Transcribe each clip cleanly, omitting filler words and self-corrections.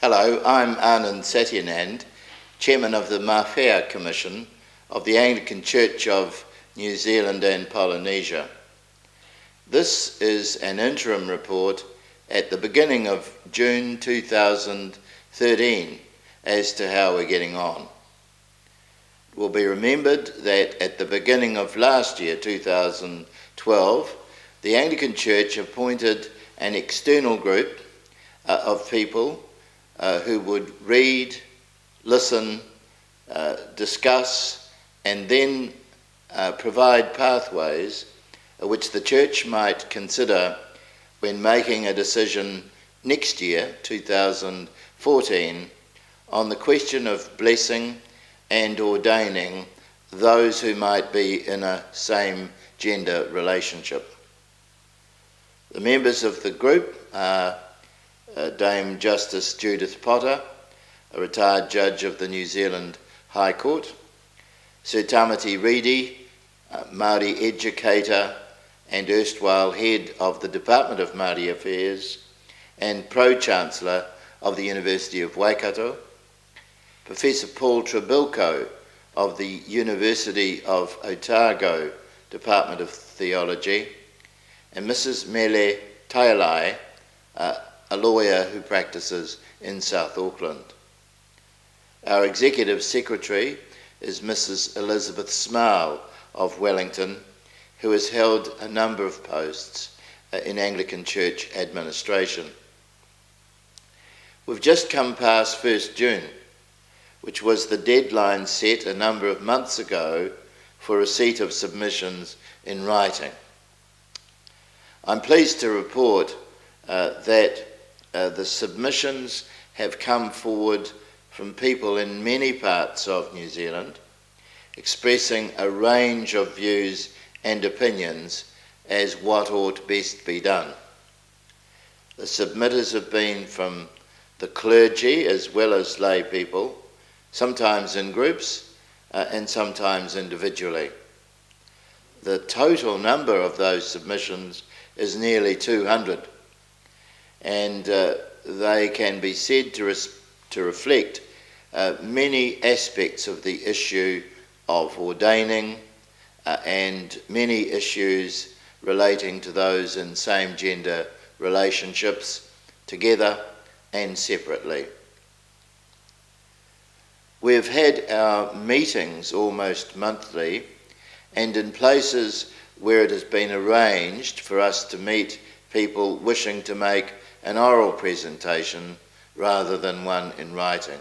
Hello, I'm Anand Satyanand, Chairman of the Ma Whea Commission of the Anglican Church of New Zealand and Polynesia. This is an interim report at the beginning of June 2013 as to how we're getting on. It will be remembered that at the beginning of last year, 2012, the Anglican Church appointed an external group of people who would read, listen, discuss, and then provide pathways which the Church might consider when making a decision next year, 2014, on the question of blessing and ordaining those who might be in a same-gender relationship. The members of the group are Dame Justice Judith Potter, a retired judge of the New Zealand High Court, Sir Tamati Reedy, Māori educator and erstwhile head of the Department of Māori Affairs and Pro-Chancellor of the University of Waikato, Professor Paul Trabilko of the University of Otago Department of Theology, and Mrs. Mele Tailai, a lawyer who practices in South Auckland. Our Executive Secretary is Mrs. Elizabeth Smale of Wellington, who has held a number of posts in Anglican Church administration. We've just come past 1st June, which was the deadline set a number of months ago for receipt of submissions in writing. I'm pleased to report that the submissions have come forward from people in many parts of New Zealand, expressing a range of views and opinions as what ought best be done. The submitters have been from the clergy as well as lay people, sometimes in groups and sometimes individually. The total number of those submissions is nearly 200, and they can be said to reflect many aspects of the issue of ordaining and many issues relating to those in same-gender relationships, together and separately. We've had our meetings almost monthly, and in places where it has been arranged for us to meet people wishing to make an oral presentation rather than one in writing.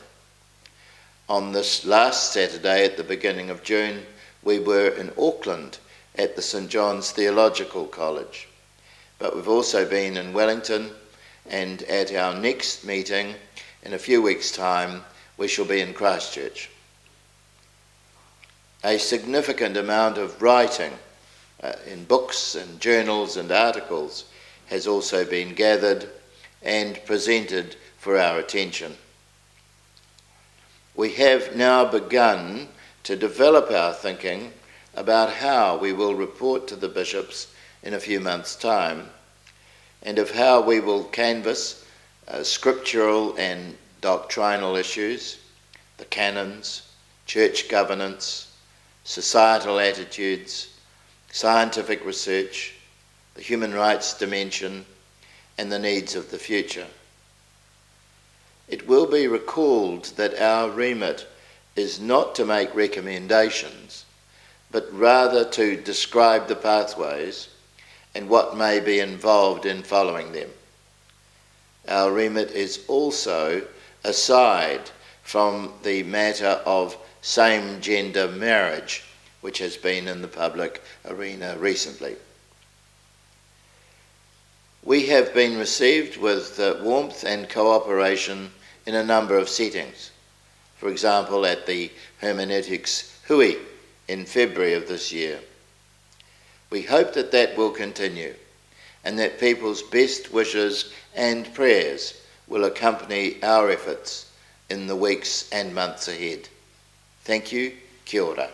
On this last Saturday at the beginning of June, we were in Auckland at the St John's Theological College, but we've also been in Wellington, and at our next meeting in a few weeks' time we shall be in Christchurch. A significant amount of writing in books and journals and articles has also been gathered and presented for our attention. We have now begun to develop our thinking about how we will report to the bishops in a few months' time, and of how we will canvass scriptural and doctrinal issues, the canons, church governance, societal attitudes, scientific research, the human rights dimension, and the needs of the future. It will be recalled that our remit is not to make recommendations, but rather to describe the pathways and what may be involved in following them. Our remit is also aside from the matter of same-gender marriage, which has been in the public arena recently. We have been received with warmth and cooperation in a number of settings. For example, at the Hermeneutics Hui in February of this year. We hope that that will continue, and that people's best wishes and prayers will accompany our efforts in the weeks and months ahead. Thank you. Kia ora.